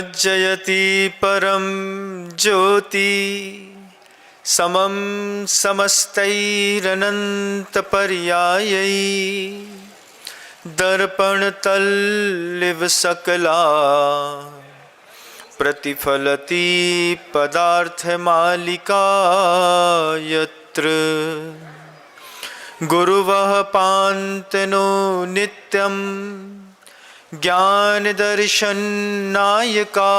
जयति परम ज्योति समम समस्तैरनंत पर्यायै दर्पण तल्लिव सकला प्रतिफलति पदार्थ मालिका यत्र गुरुवः पान्तनो नित्यं ज्ञान दर्शन नायका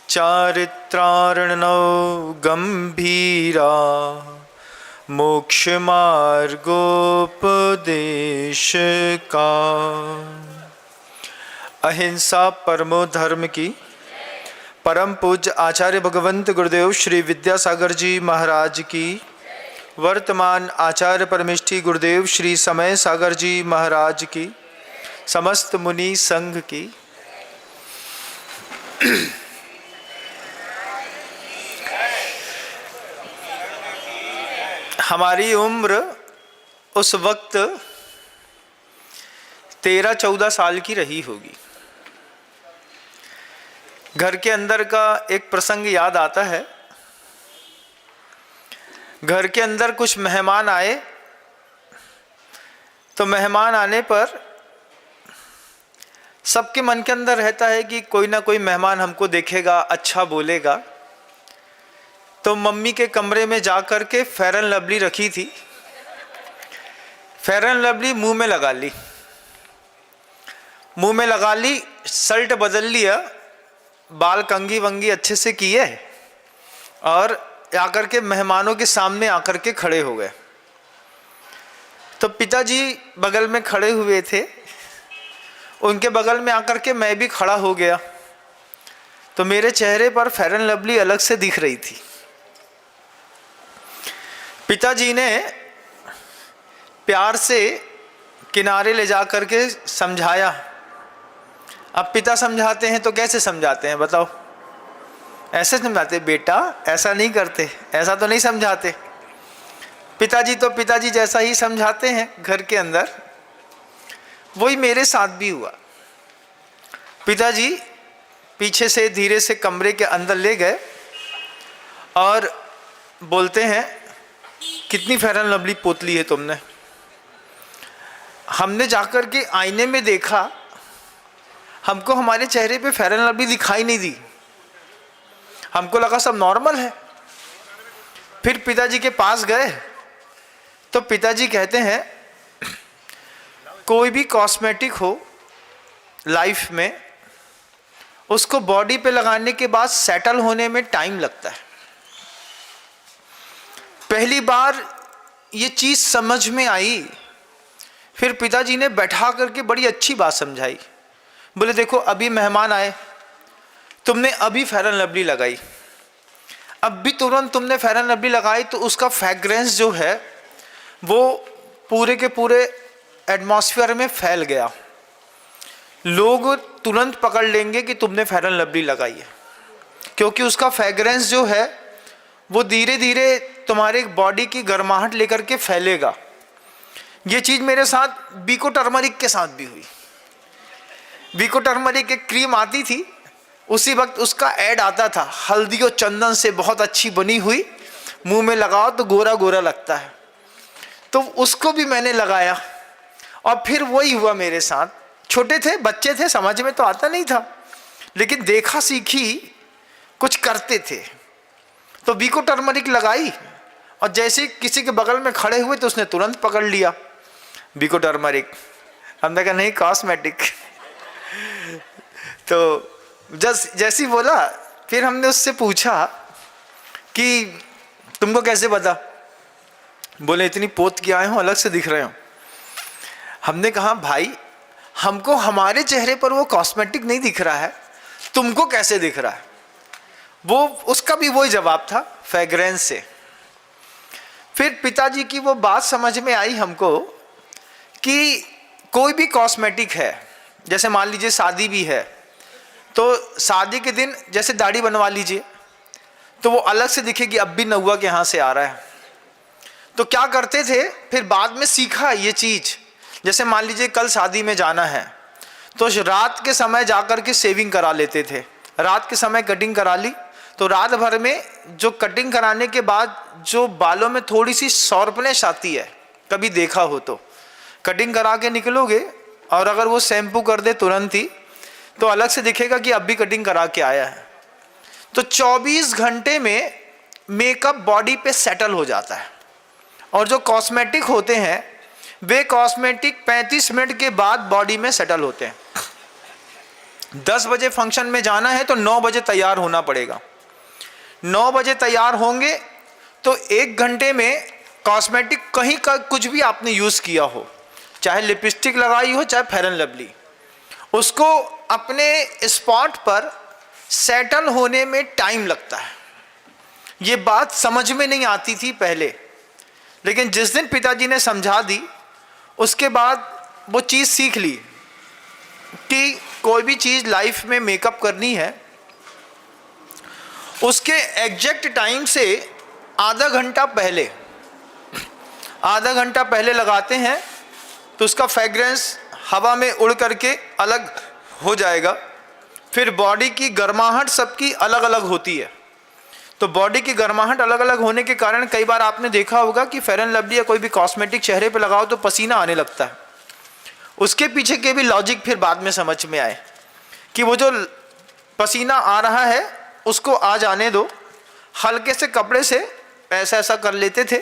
चारित्रार्णव गंभीरा मोक्ष मार्गोपदेश का। अहिंसा परमो धर्म की परम पूज्य आचार्य भगवंत गुरुदेव श्री विद्यासागर जी महाराज की, वर्तमान आचार्य परमेष्ठी गुरुदेव श्री समय सागर जी महाराज की, समस्त मुनि संघ की। हमारी उम्र उस वक्त 13-14 साल की रही होगी। घर के अंदर का एक प्रसंग याद आता है। घर के अंदर कुछ मेहमान आए, तो मेहमान आने पर सबके मन के अंदर रहता है कि कोई ना कोई मेहमान हमको देखेगा, अच्छा बोलेगा। तो मम्मी के कमरे में जा कर के फेयर एंड लवली रखी थी, फेयर एंड लवली मुंह में लगा ली, मुंह में लगा ली, शर्ट बदल लिया, बाल कंघी वंगी अच्छे से किए और आकर के मेहमानों के सामने आकर के खड़े हो गए। तो पिताजी बगल में खड़े हुए थे, उनके बगल में आकर के मैं भी खड़ा हो गया। तो मेरे चेहरे पर फेयर एंड लवली अलग से दिख रही थी। पिताजी ने प्यार से किनारे ले जा कर के समझाया। अब पिता समझाते हैं तो कैसे समझाते हैं बताओ? ऐसे समझाते, बेटा ऐसा नहीं करते, ऐसा तो नहीं समझाते। पिताजी तो पिताजी जैसा ही समझाते हैं घर के अंदर। वही मेरे साथ भी हुआ। पिताजी पीछे से धीरे से कमरे के अंदर ले गए और बोलते हैं, कितनी फेयर एंड लवली पोतली है तुमने। हमने जाकर के आईने में देखा, हमको हमारे चेहरे पे फेयर एंड लवली दिखाई नहीं दी, हमको लगा सब नॉर्मल है। फिर पिताजी के पास गए तो पिताजी कहते हैं, कोई भी कॉस्मेटिक हो लाइफ में, उसको बॉडी पे लगाने के बाद सेटल होने में टाइम लगता है। पहली बार ये चीज समझ में आई, फिर पिताजी ने बैठा करके बड़ी अच्छी बात समझाई। बोले देखो, अभी मेहमान आए, तुमने अभी फेयर एंड लवली लगाई, अब भी तुरंत तुमने फेयर एंड लवली लगाई तो उसका फ्रेग्रेंस जो है वो पूरे के पूरे एटमॉस्फेयर में फैल गया। लोग तुरंत पकड़ लेंगे कि तुमने फेयर एंड लवली लगाई है, क्योंकि उसका फ्रेग्रेंस जो है वो धीरे धीरे तुम्हारे बॉडी की गर्माहट लेकर के फैलेगा। ये चीज़ मेरे साथ बीको टर्मरिक के साथ भी हुई। बीको टर्मरिक एक क्रीम आती थी, उसी वक्त उसका ऐड आता था, हल्दी और चंदन से बहुत अच्छी बनी हुई, मुंह में लगाओ तो गोरा गोरा लगता है। तो उसको भी मैंने लगाया और फिर वही हुआ मेरे साथ। छोटे थे, बच्चे थे, समझ में तो आता नहीं था, लेकिन देखा सीखी कुछ करते थे। तो बीको टर्मरिक लगाई और जैसे किसी के बगल में खड़े हुए तो उसने तुरंत पकड़ लिया बीको टर्मरिक। हमने कहा नहीं, कॉस्मेटिक। तो जैसी बोला, फिर हमने उससे पूछा कि तुमको कैसे पता? बोले इतनी पोत के आए हो, अलग से दिख रहे हो। हमने कहा भाई, हमको हमारे चेहरे पर वो कॉस्मेटिक नहीं दिख रहा है, तुमको कैसे दिख रहा है? वो उसका भी वही जवाब था, फ्रेग्रेंस से। फिर पिताजी की वो बात समझ में आई हमको कि कोई भी कॉस्मेटिक है, जैसे मान लीजिए शादी भी है, तो शादी के दिन जैसे दाढ़ी बनवा लीजिए तो वो अलग से दिखेगी, अब भी नौआ के यहाँ से आ रहा है। तो क्या करते थे, फिर बाद में सीखा ये चीज़। जैसे मान लीजिए कल शादी में जाना है, तो रात के समय जाकर के शेविंग करा लेते थे, रात के समय कटिंग करा ली, तो रात भर में जो कटिंग कराने के बाद जो बालों में थोड़ी सी शॉर्पनेस आती है, कभी देखा हो तो, कटिंग करा के निकलोगे और अगर वो शैम्पू कर दे तुरंत ही तो अलग से दिखेगा कि अब भी कटिंग करा के आया है। तो 24 घंटे में मेकअप बॉडी पे सेटल हो जाता है, और जो कॉस्मेटिक होते हैं वे कॉस्मेटिक 35 मिनट के बाद बॉडी में सेटल होते हैं। 10 बजे फंक्शन में जाना है तो 9 बजे तैयार होना पड़ेगा। 9 बजे तैयार होंगे तो 1 घंटे में कॉस्मेटिक कहीं का कुछ भी आपने यूज़ किया हो, चाहे लिपस्टिक लगाई हो चाहे फेयर एंड लवली, उसको अपने स्पॉट पर सेटल होने में टाइम लगता है। ये बात समझ में नहीं आती थी पहले, लेकिन जिस दिन पिताजी ने समझा दी उसके बाद वो चीज़ सीख ली कि कोई भी चीज़ लाइफ में मेकअप करनी है उसके एग्जैक्ट टाइम से आधा घंटा पहले लगाते हैं तो उसका फ्रेग्रेंस हवा में उड़ करके अलग हो जाएगा। फिर बॉडी की गर्माहट सबकी अलग अलग होती है, तो बॉडी की गर्माहट अलग अलग होने के कारण कई बार आपने देखा होगा कि फेयर एंड लवली या कोई भी कॉस्मेटिक चेहरे पे लगाओ तो पसीना आने लगता है। उसके पीछे के भी लॉजिक फिर बाद में समझ में आए कि वो जो पसीना आ रहा है उसको आ जाने दो, हल्के से कपड़े से ऐसा ऐसा कर लेते थे,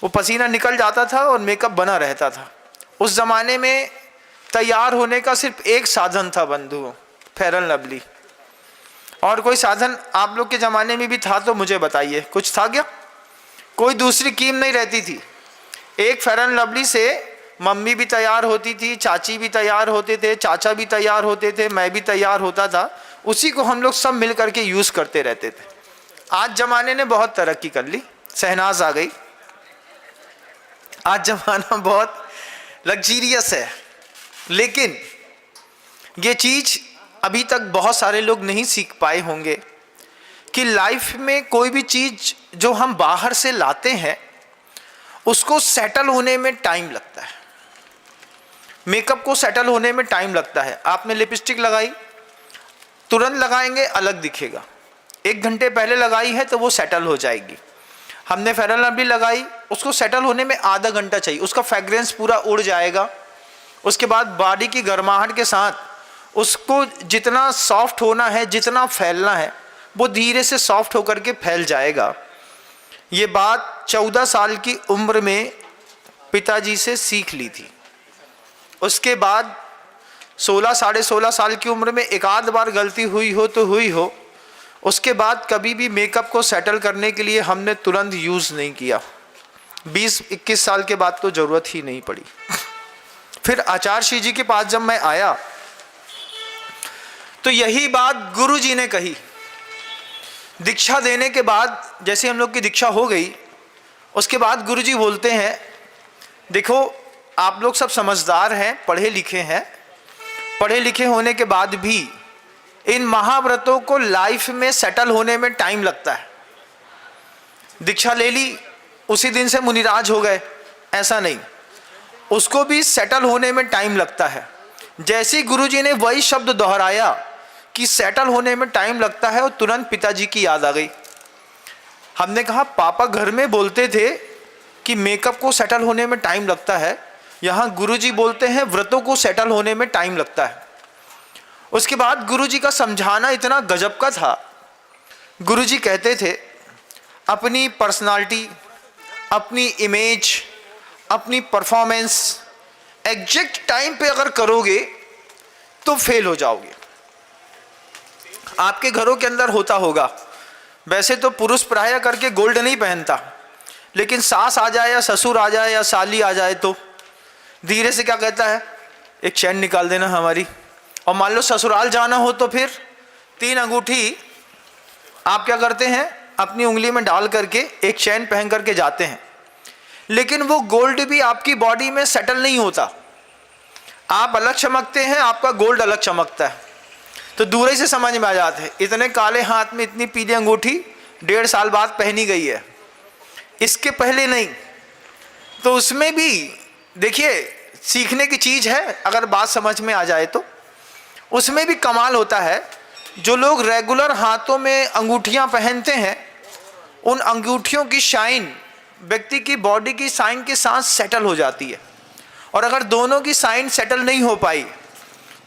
वो पसीना निकल जाता था और मेकअप बना रहता था। उस ज़माने में तैयार होने का सिर्फ एक साधन था बंधुओं, फेयर एंड लवली। और कोई साधन आप लोग के ज़माने में भी था तो मुझे बताइए, कुछ था क्या? कोई दूसरी कीम नहीं रहती थी। एक फेयर एंड लवली से मम्मी भी तैयार होती थी, चाची भी तैयार होते थे, चाचा भी तैयार होते थे, मैं भी तैयार होता था। उसी को हम लोग सब मिल करके यूज़ करते रहते थे। आज ज़माने ने बहुत तरक्की कर ली, शहनाज आ गई, आज ज़माना बहुत लग्जीरियस है, लेकिन ये चीज़ अभी तक बहुत सारे लोग नहीं सीख पाए होंगे कि लाइफ में कोई भी चीज़ जो हम बाहर से लाते हैं उसको सेटल होने में टाइम लगता है। मेकअप को सेटल होने में टाइम लगता है। आपने लिपस्टिक लगाई, तुरंत लगाएंगे अलग दिखेगा, 1 घंटे पहले लगाई है तो वो सेटल हो जाएगी। हमने फेयर एंड लवली लगाई, उसको सेटल होने में आधा घंटा चाहिए, उसका फ्रेग्रेंस पूरा उड़ जाएगा। उसके बाद बॉडी की गर्माहट के साथ उसको जितना सॉफ्ट होना है, जितना फैलना है, वो धीरे से सॉफ्ट होकर के फैल जाएगा। ये बात 14 साल की उम्र में पिताजी से सीख ली थी। उसके बाद 16 साढ़े 16 साल की उम्र में एक आध बार गलती हुई हो तो हुई हो, उसके बाद कभी भी मेकअप को सेटल करने के लिए हमने तुरंत यूज़ नहीं किया। 20-21 साल के बाद तो ज़रूरत ही नहीं पड़ी। फिर आचार्य जी के पास जब मैं आया तो यही बात गुरु जी ने कही। दीक्षा देने के बाद जैसे हम लोग की दीक्षा हो गई, उसके बाद गुरु जी बोलते हैं, देखो आप लोग सब समझदार हैं, पढ़े लिखे हैं, पढ़े लिखे होने के बाद भी इन महाव्रतों को लाइफ में सेटल होने में टाइम लगता है। दीक्षा ले ली, उसी दिन से मुनिराज हो गए, ऐसा नहीं, उसको भी सेटल होने में टाइम लगता है। जैसे ही गुरुजी ने वही शब्द दोहराया कि सेटल होने में टाइम लगता है, और तुरंत पिताजी की याद आ गई। हमने कहा पापा घर में बोलते थे कि मेकअप को सेटल होने में टाइम लगता है, यहाँ गुरुजी बोलते हैं व्रतों को सेटल होने में टाइम लगता है। उसके बाद गुरुजी का समझाना इतना गजब का था। गुरुजी कहते थे अपनी पर्सनालिटी, अपनी इमेज, अपनी परफॉर्मेंस एग्जैक्ट टाइम पे अगर करोगे तो फेल हो जाओगे। आपके घरों के अंदर होता होगा, वैसे तो पुरुष प्राय करके गोल्ड नहीं पहनता, लेकिन सास आ जाए या ससुर आ जाए या साली आ जाए तो धीरे से क्या कहता है, एक चैन निकाल देना हमारी। और मान लो ससुराल जाना हो तो फिर 3 अंगूठी आप क्या करते हैं, अपनी उंगली में डाल करके एक चैन पहन करके जाते हैं, लेकिन वो गोल्ड भी आपकी बॉडी में सेटल नहीं होता। आप अलग चमकते हैं, आपका गोल्ड अलग चमकता है, तो दूर ही से समझ में आ जाते हैं इतने काले हाथ में इतनी पीली अंगूठी 1.5 साल बाद पहनी गई है, इसके पहले नहीं। तो उसमें भी देखिए सीखने की चीज़ है, अगर बात समझ में आ जाए तो। उसमें भी कमाल होता है। जो लोग रेगुलर हाथों में अंगूठियां पहनते हैं, उन अंगूठियों की शाइन व्यक्ति की बॉडी की साइन के साथ सेटल हो जाती है। और अगर दोनों की साइन सेटल नहीं हो पाई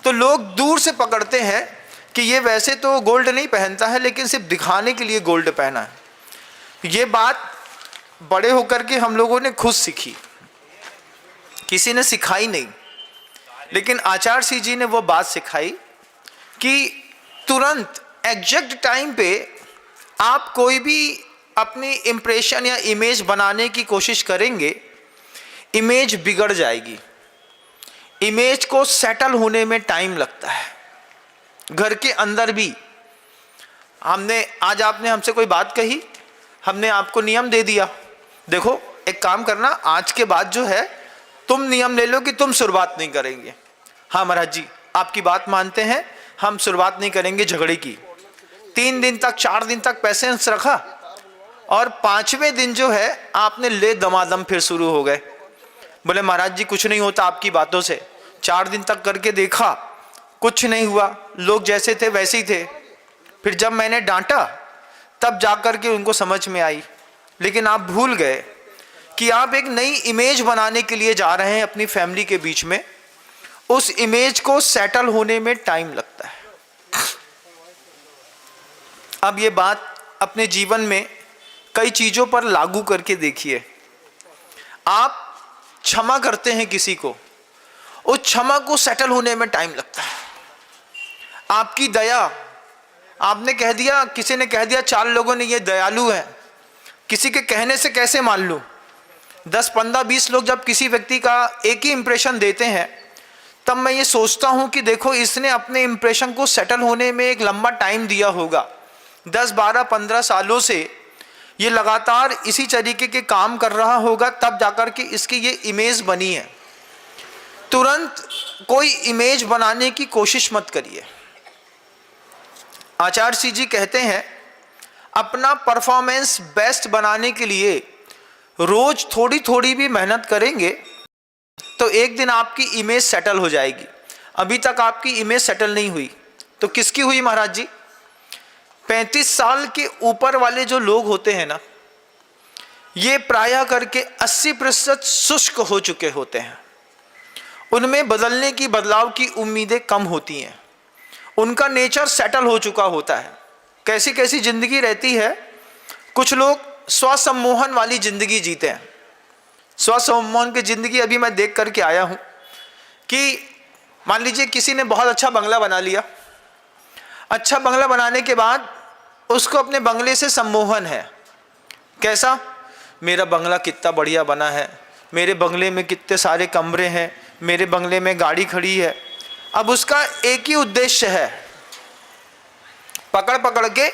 तो लोग दूर से पकड़ते हैं कि ये वैसे तो गोल्ड नहीं पहनता है, लेकिन सिर्फ दिखाने के लिए गोल्ड पहना है। ये बात बड़े होकर के हम लोगों ने खुद सीखी, किसी ने सिखाई नहीं। लेकिन आचार्य सिंह जी ने वो बात सिखाई कि तुरंत एग्जैक्ट टाइम पे आप कोई भी अपनी इम्प्रेशन या इमेज बनाने की कोशिश करेंगे, इमेज बिगड़ जाएगी। इमेज को सेटल होने में टाइम लगता है। घर के अंदर भी आज आपने हमसे कोई बात कही, हमने आपको नियम दे दिया, देखो एक काम करना, आज के बाद जो है तुम नियम ले लो कि तुम शुरुआत नहीं करेंगे। हाँ महाराज जी, आपकी बात मानते हैं, हम शुरुआत नहीं करेंगे झगड़े की। 3 दिन तक 4 दिन तक पेशेंस रखा और 5वें दिन जो है आपने ले दमादम फिर शुरू हो गए। बोले महाराज जी कुछ नहीं होता आपकी बातों से। 4 दिन तक करके देखा, कुछ नहीं हुआ, लोग जैसे थे वैसे ही थे। फिर जब मैंने डांटा तब जाकर के उनको समझ में आई। लेकिन आप भूल गए कि आप एक नई इमेज बनाने के लिए जा रहे हैं अपनी फैमिली के बीच में। उस इमेज को सेटल होने में टाइम लगता है। अब ये बात अपने जीवन में कई चीजों पर लागू करके देखिए। आप क्षमा करते हैं किसी को, उस क्षमा को सेटल होने में टाइम लगता है। आपकी दया, आपने कह दिया, किसी ने कह दिया 4 लोगों ने ये दयालु है, किसी के कहने से कैसे मान लूं। 10, 15, 20 लोग जब किसी व्यक्ति का एक ही इंप्रेशन देते हैं, तब मैं ये सोचता हूं कि देखो इसने अपने इंप्रेशन को सेटल होने में एक लंबा टाइम दिया होगा। 10, 12, 15 सालों से ये लगातार इसी तरीके के काम कर रहा होगा, तब जाकर के इसकी ये इमेज बनी है। तुरंत कोई इमेज बनाने की कोशिश मत करिए। आचार्य सिंह जी कहते हैं अपना परफॉर्मेंस बेस्ट बनाने के लिए रोज थोड़ी थोड़ी भी मेहनत करेंगे तो एक दिन आपकी इमेज सेटल हो जाएगी। अभी तक आपकी इमेज सेटल नहीं हुई तो किसकी हुई महाराज जी? 35 साल के ऊपर वाले जो लोग होते हैं ना, ये प्रायः करके 80% शुष्क हो चुके होते हैं। उनमें बदलने की, बदलाव की उम्मीदें कम होती हैं। उनका नेचर सेटल हो चुका होता है। कैसी कैसी जिंदगी रहती है। कुछ लोग स्वसम्मोहन वाली जिंदगी जीते हैं। स्वसम्मोहन की जिंदगी अभी मैं देख करके आया हूं कि मान लीजिए किसी ने बहुत अच्छा बंगला बना लिया। अच्छा बंगला बनाने के बाद उसको अपने बंगले से सम्मोहन है। कैसा? मेरा बंगला कितना बढ़िया बना है, मेरे बंगले में कितने सारे कमरे हैं, मेरे बंगले में गाड़ी खड़ी है। अब उसका एक ही उद्देश्य है, पकड़ पकड़ के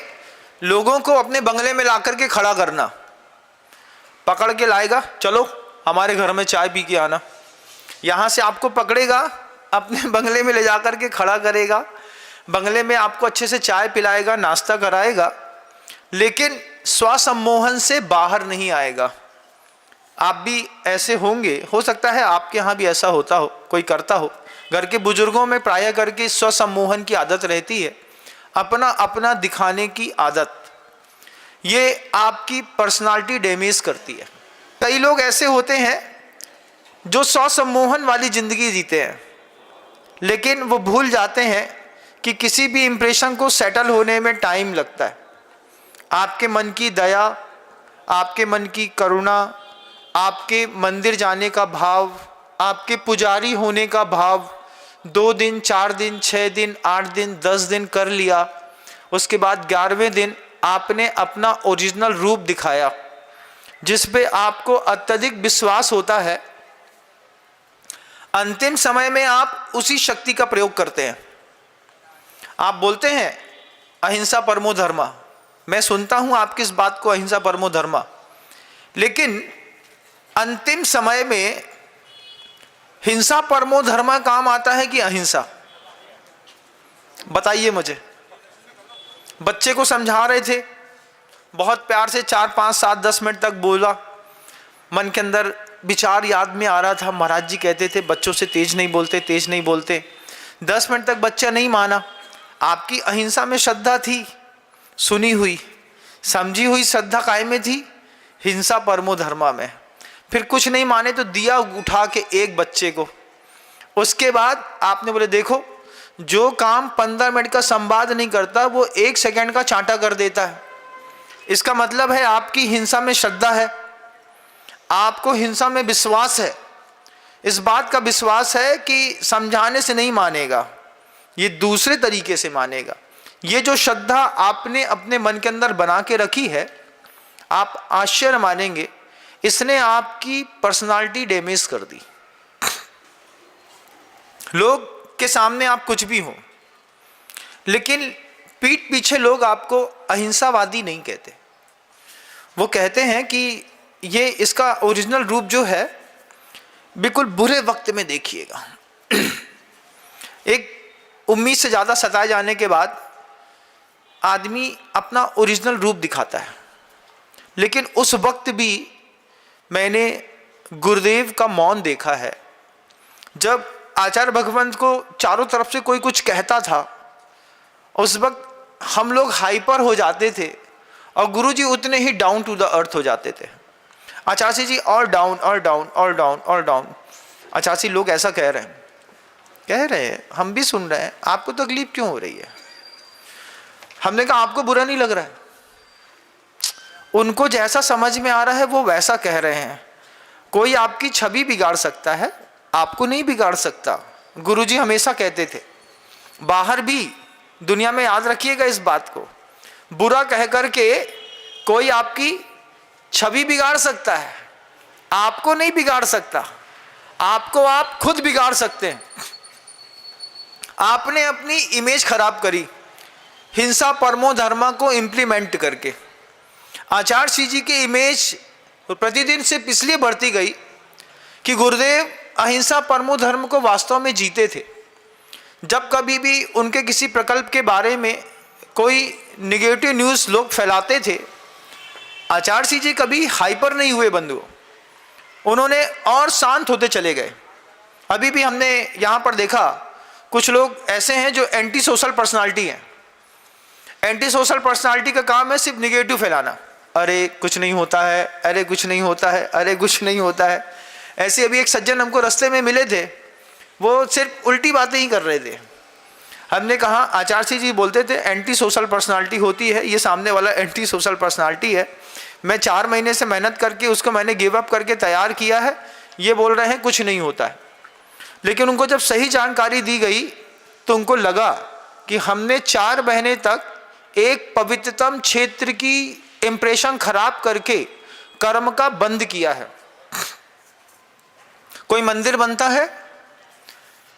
लोगों को अपने बंगले में ला करके खड़ा करना। पकड़ के लाएगा, चलो हमारे घर में चाय पी के आना। यहाँ से आपको पकड़ेगा, अपने बंगले में ले जा करके खड़ा करेगा, बंगले में आपको अच्छे से चाय पिलाएगा, नाश्ता कराएगा, लेकिन स्वसम्मोहन से बाहर नहीं आएगा। आप भी ऐसे होंगे, हो सकता है आपके यहाँ भी ऐसा होता हो, कोई करता हो। घर के बुजुर्गों में प्रायः करके स्वसम्मोहन की आदत रहती है, अपना अपना दिखाने की आदत। ये आपकी पर्सनालिटी डैमेज करती है। कई लोग ऐसे होते हैं जो स्वसम्मोहन वाली जिंदगी जीते हैं, लेकिन वो भूल जाते हैं कि किसी भी इंप्रेशन को सेटल होने में टाइम लगता है। आपके मन की दया, आपके मन की करुणा, आपके मंदिर जाने का भाव, आपके पुजारी होने का भाव 2 दिन, 4 दिन, 6 दिन, 8 दिन, 10 दिन कर लिया, उसके बाद 11वें दिन आपने अपना ओरिजिनल रूप दिखाया, जिस पे आपको अत्यधिक विश्वास होता है। अंतिम समय में आप उसी शक्ति का प्रयोग करते हैं। आप बोलते हैं अहिंसा परमो धर्म। मैं सुनता हूं आपकी इस बात को, अहिंसा परमो धर्म, लेकिन अंतिम समय में हिंसा परमो धर्म काम आता है कि अहिंसा? बताइए मुझे। बच्चे को समझा रहे थे, बहुत प्यार से 4, 5, 7, 10 मिनट तक बोला। मन के अंदर विचार याद में आ रहा था, महाराज जी कहते थे बच्चों से तेज नहीं बोलते, तेज नहीं बोलते। 10 मिनट तक बच्चा नहीं माना, आपकी अहिंसा में श्रद्धा थी, सुनी हुई समझी हुई श्रद्धा काय में थी, हिंसा परमो धर्मा में। फिर कुछ नहीं माने तो दिया उठा के एक बच्चे को। उसके बाद आपने बोले देखो, जो काम 15 मिनट का संवाद नहीं करता वो 1 सेकंड का चांटा कर देता है। इसका मतलब है आपकी हिंसा में श्रद्धा है, आपको हिंसा में विश्वास है। इस बात का विश्वास है कि समझाने से नहीं मानेगा, ये दूसरे तरीके से मानेगा। ये जो श्रद्धा आपने अपने मन के अंदर बना के रखी है, आप आश्चर्य मानेंगे, इसने आपकी पर्सनालिटी डैमेज कर दी। लोग के सामने आप कुछ भी हो, लेकिन पीठ पीछे लोग आपको अहिंसावादी नहीं कहते। वो कहते हैं कि ये इसका ओरिजिनल रूप जो है बिल्कुल बुरे वक्त में देखिएगा। एक उम्मीद से ज़्यादा सताए जाने के बाद आदमी अपना ओरिजिनल रूप दिखाता है। लेकिन उस वक्त भी मैंने गुरुदेव का मौन देखा है। जब आचार्य भगवंत को चारों तरफ से कोई कुछ कहता था, उस वक्त हम लोग हाइपर हो जाते थे और गुरुजी उतने ही डाउन टू द अर्थ हो जाते थे। आचार्य जी और डाउन और डाउन और डाउन और डाउन। आचार्य लोग ऐसा कह रहे हैं, हम भी सुन रहे हैं, आपको तकलीफ क्यों हो रही है? हमने कहा आपको बुरा नहीं लग रहा है? उनको जैसा समझ में आ रहा है वो वैसा कह रहे हैं। कोई आपकी छवि बिगाड़ सकता है, आपको नहीं बिगाड़ सकता। गुरुजी हमेशा कहते थे, बाहर भी दुनिया में याद रखिएगा इस बात को, बुरा कह करके कोई आपकी छवि बिगाड़ सकता है, आपको नहीं बिगाड़ सकता। आपको आप खुद बिगाड़ सकते हैं। आपने अपनी इमेज खराब करी हिंसा परमो धर्मा को इंप्लीमेंट करके। आचार्य जी की इमेज प्रतिदिन से इसलिए बढ़ती गई कि गुरुदेव अहिंसा परमो धर्म को वास्तव में जीते थे। जब कभी भी उनके किसी प्रकल्प के बारे में कोई निगेटिव न्यूज़ लोग फैलाते थे, आचार्य जी कभी हाइपर नहीं हुए बंधुओं, उन्होंने और शांत होते चले गए। अभी भी हमने यहाँ पर देखा कुछ लोग ऐसे हैं जो एंटी सोशल पर्सनालिटी हैं। एंटी सोशल पर्सनालिटी का काम है सिर्फ निगेटिव फैलाना, अरे कुछ नहीं होता है, अरे कुछ नहीं होता है, अरे कुछ नहीं होता है। ऐसे अभी एक सज्जन हमको रास्ते में मिले थे, वो सिर्फ उल्टी बातें ही कर रहे थे। हमने कहा, आचार्य जी बोलते थे एंटी सोशल पर्सनालिटी होती है, ये सामने वाला एंटी सोशल पर्सनालिटी है। मैं 4 महीने से मेहनत करके उसको मैंने गिव अप करके तैयार किया है, ये बोल रहे हैं कुछ नहीं होता है। लेकिन उनको जब सही जानकारी दी गई तो उनको लगा कि हमने 4 महीने तक एक पवित्रतम क्षेत्र की इंप्रेशन खराब करके कर्म का बंद किया है। कोई मंदिर बनता है,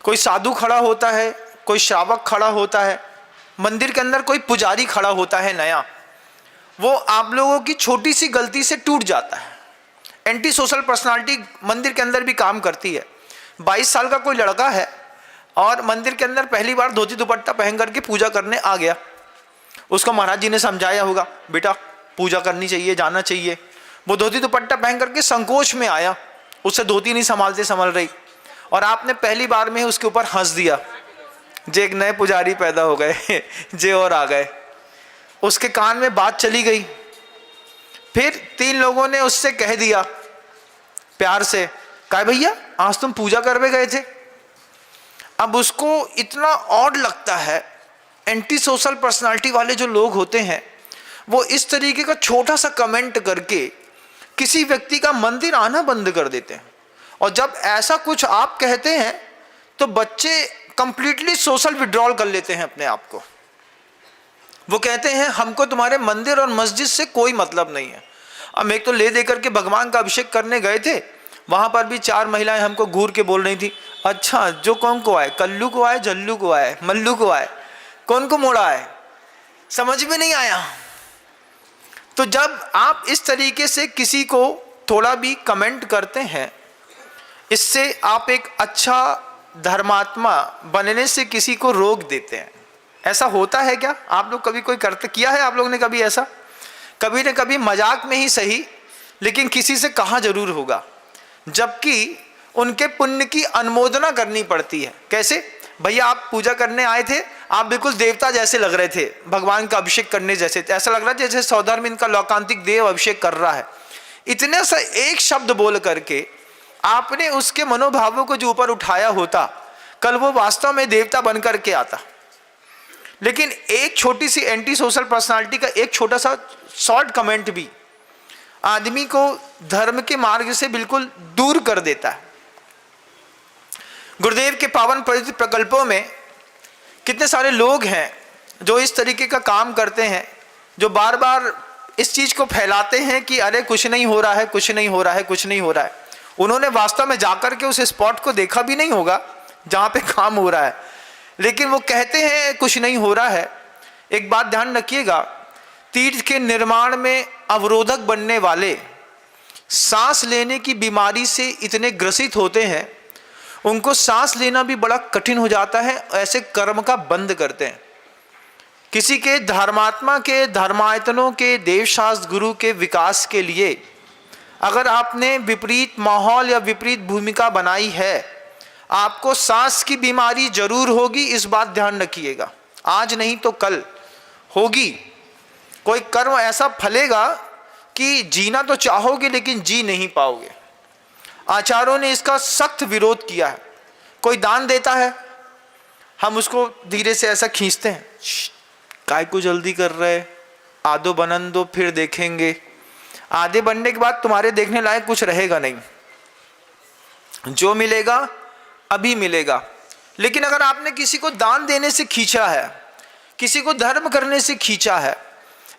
कोई साधु खड़ा होता है, कोई श्रावक खड़ा होता है, मंदिर के अंदर कोई पुजारी खड़ा होता है नया, वो आप लोगों की छोटी सी गलती से टूट जाता है। एंटी सोशल पर्सनालिटी मंदिर के अंदर भी काम करती है। 22 साल का कोई लड़का है और मंदिर के अंदर पहली बार धोती दुपट्टा पहन करके पूजा करने आ गया। उसको महाराज जी ने समझाया होगा, बेटा पूजा करनी चाहिए, जाना चाहिए। वो धोती दुपट्टा पहन करके संकोच में आया, उससे धोती नहीं संभल रही, और आपने पहली बार में उसके ऊपर हंस दिया। जे एक नए पुजारी पैदा हो गए जे और आ गए। उसके कान में बात चली गई। फिर 3 लोगों ने उससे कह दिया प्यार से, कहा भैया आज तुम पूजा करने गए थे। अब उसको इतना ऑड लगता है। एंटी सोशल पर्सनालिटी वाले जो लोग होते हैं वो इस तरीके का छोटा सा कमेंट करके किसी व्यक्ति का मंदिर आना बंद कर देते हैं। और जब ऐसा कुछ आप कहते हैं तो बच्चे कंप्लीटली सोशल विड्रॉल कर लेते हैं अपने आप को। वो कहते हैं हमको तुम्हारे मंदिर और मस्जिद से कोई मतलब नहीं है। हम एक तो ले दे करके भगवान का अभिषेक करने गए थे, वहाँ पर भी 4 महिलाएं हमको घूर के बोल रही थी, अच्छा जो कौन को आए, कल्लू को आए, जल्लू को आए, मल्लू को आए, कौन को मोड़ा है, समझ में नहीं आया। तो जब आप इस तरीके से किसी को थोड़ा भी कमेंट करते हैं, इससे आप एक अच्छा धर्मात्मा बनने से किसी को रोक देते हैं। ऐसा होता है क्या? आप लोग कभी कोई करते किया है आप लोगों ने कभी ऐसा? कभी न कभी मजाक में ही सही, लेकिन किसी से कहा जरूर होगा, जबकि उनके पुण्य की अनुमोदना करनी पड़ती है। कैसे? भैया आप पूजा करने आए थे, आप बिल्कुल देवता जैसे लग रहे थे, भगवान का अभिषेक करने जैसे, ऐसा लग रहा है जैसे सौधर्म इनका लौकांतिक देव अभिषेक कर रहा है। इतने सा एक शब्द बोल करके आपने उसके मनोभावों को जो ऊपर उठाया होता, कल वो वास्तव में देवता बन करके आता। लेकिन एक छोटी सी एंटी सोशल पर्सनालिटी का एक छोटा सा शॉर्ट कमेंट भी आदमी को धर्म के मार्ग से बिल्कुल दूर कर देता है। गुरुदेव के पावन पवित्र प्रकल्पों में कितने सारे लोग हैं जो इस तरीके का काम करते हैं, जो बार बार इस चीज़ को फैलाते हैं कि अरे कुछ नहीं हो रहा है, कुछ नहीं हो रहा है, कुछ नहीं हो रहा है। उन्होंने वास्तव में जाकर के उस स्पॉट को देखा भी नहीं होगा जहाँ पे काम हो रहा है, लेकिन वो कहते हैं कुछ नहीं हो रहा है। एक बात ध्यान रखिएगा, तीर्थ के निर्माण में अवरोधक बनने वाले सांस लेने की बीमारी से इतने ग्रसित होते हैं, उनको सांस लेना भी बड़ा कठिन हो जाता है, ऐसे कर्म का बंद करते हैं। किसी के धर्मात्मा के, धर्मायतनों के, देवशास्त्र गुरु के विकास के लिए अगर आपने विपरीत माहौल या विपरीत भूमिका बनाई है, आपको सांस की बीमारी जरूर होगी। इस बात ध्यान रखिएगा, आज नहीं तो कल होगी। कोई कर्म ऐसा फलेगा कि जीना तो चाहोगे लेकिन जी नहीं पाओगे। आचार्यों ने इसका सख्त विरोध किया है। कोई दान देता है, हम उसको धीरे से ऐसा खींचते हैं, काय को जल्दी कर रहे, आधो बनन दो फिर देखेंगे। आधे बनने के बाद तुम्हारे देखने लायक कुछ रहेगा नहीं, जो मिलेगा अभी मिलेगा। लेकिन अगर आपने किसी को दान देने से खींचा है, किसी को धर्म करने से खींचा है,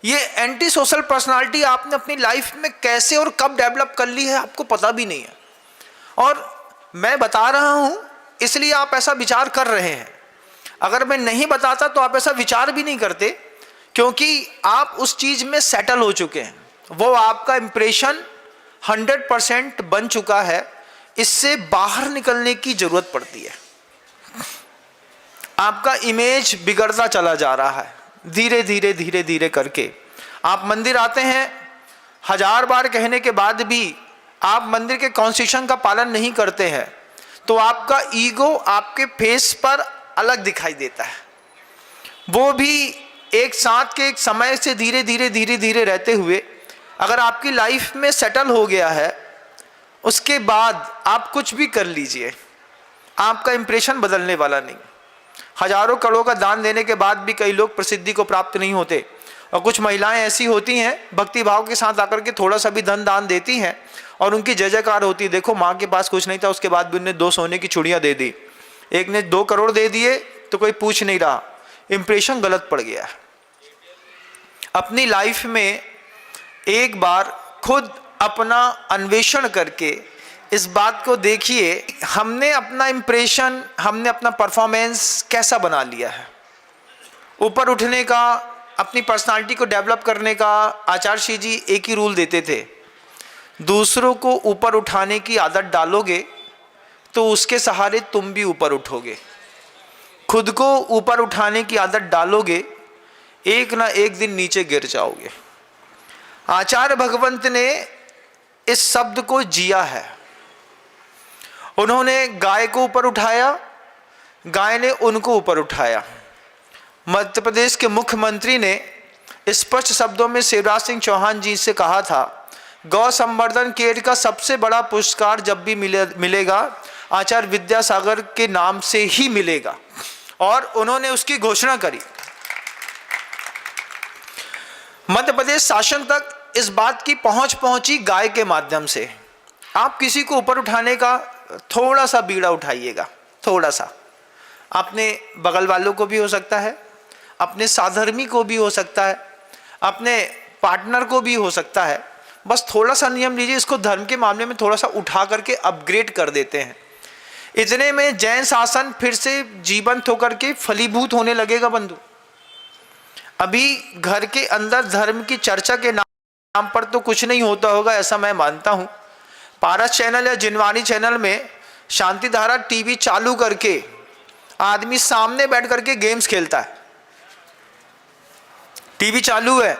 ये एंटी सोशल पर्सनालिटी आपने अपनी लाइफ में कैसे और कब डेवलप कर ली है आपको पता भी नहीं है। और मैं बता रहा हूं इसलिए आप ऐसा विचार कर रहे हैं। अगर मैं नहीं बताता तो आप ऐसा विचार भी नहीं करते, क्योंकि आप उस चीज में सेटल हो चुके हैं। वो आपका इंप्रेशन 100% बन चुका है। इससे बाहर निकलने की जरूरत पड़ती है। आपका इमेज बिगड़ता चला जा रहा है धीरे धीरे धीरे धीरे करके। आप मंदिर आते हैं, 1000 बार कहने के बाद भी आप मंदिर के कॉन्स्टिट्यूशन का पालन नहीं करते हैं, तो आपका ईगो आपके फेस पर अलग दिखाई देता है। वो भी एक साथ के एक समय से धीरे धीरे धीरे धीरे रहते हुए अगर आपकी लाइफ में सेटल हो गया है, उसके बाद आप कुछ भी कर लीजिए, आपका इंप्रेशन बदलने वाला नहीं। हजारों करोड़ों का दान देने के बाद भी कई लोग प्रसिद्धि को प्राप्त नहीं होते, और कुछ महिलाएं ऐसी होती हैं भक्ति भाव के साथ आकर के थोड़ा सा भी धन दान देती हैं और उनकी जय जयकार होती है। देखो माँ के पास कुछ नहीं था, उसके बाद भी उन्हें 2 सोने की चूड़ियाँ दे दी, एक ने 2 करोड़ दे दिए तो कोई पूछ नहीं रहा। इंप्रेशन गलत पड़ गया। अपनी लाइफ में एक बार खुद अपना अन्वेषण करके इस बात को देखिए, हमने अपना इंप्रेशन, हमने अपना परफॉर्मेंस कैसा बना लिया है। ऊपर उठने का, अपनी पर्सनालिटी को डेवलप करने का आचार्य श्री जी एक ही रूल देते थे, दूसरों को ऊपर उठाने की आदत डालोगे तो उसके सहारे तुम भी ऊपर उठोगे। खुद को ऊपर उठाने की आदत डालोगे, एक ना एक दिन नीचे गिर जाओगे। आचार्य भगवंत ने इस शब्द को जिया है। उन्होंने गाय को ऊपर उठाया, गाय ने उनको ऊपर उठाया। मध्य प्रदेश के मुख्यमंत्री ने स्पष्ट शब्दों में शिवराज सिंह चौहान जी से कहा था, गौ संवर्धन केंद्र का सबसे बड़ा पुरस्कार जब भी मिलेगा आचार्य विद्यासागर के नाम से ही मिलेगा, और उन्होंने उसकी घोषणा करी। मध्य प्रदेश शासन तक इस बात की पहुंच पहुंची गाय के माध्यम से। आप किसी को ऊपर उठाने का थोड़ा सा बीड़ा उठाइएगा, थोड़ा सा। अपने बगल वालों को भी हो सकता है, अपने साधर्मी को भी हो सकता है, अपने पार्टनर को भी हो सकता है। बस थोड़ा सा नियम लीजिए, इसको धर्म के मामले में थोड़ा सा उठा करके अपग्रेड कर देते हैं। इतने में जैन शासन फिर से जीवंत होकर के फलीभूत होने लगेगा बंधु। अभी घर के अंदर धर्म की चर्चा के नाम पर तो कुछ नहीं होता होगा, ऐसा मैं मानता हूँ। पारस चैनल या जिनवानी चैनल में शांति धारा टीवी चालू करके आदमी सामने बैठ करके गेम्स खेलता है। टीवी चालू है,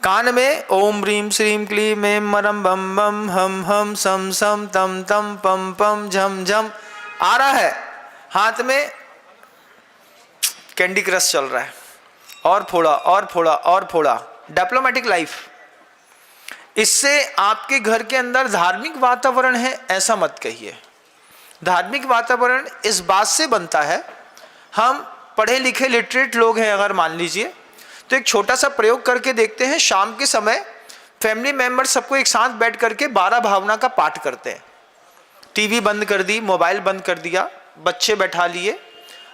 कान में ओम ह्रीम श्रीम क्लीम एम मरम बम बम हम हम सम सम तम तम पम पम झम झम आ रहा है, हाथ में कैंडी क्रश चल रहा है, और फोड़ा और फोड़ा और फोड़ा, डिप्लोमेटिक लाइफ। इससे आपके घर के अंदर धार्मिक वातावरण है ऐसा मत कहिए। धार्मिक वातावरण इस बात से बनता है, हम पढ़े लिखे लिटरेट लोग हैं अगर मान लीजिए, तो एक छोटा सा प्रयोग करके देखते हैं। शाम के समय फैमिली मेंबर सबको एक साथ बैठ करके 12 भावना का पाठ करते हैं। टीवी बंद कर दी, मोबाइल बंद कर दिया, बच्चे बैठा लिए,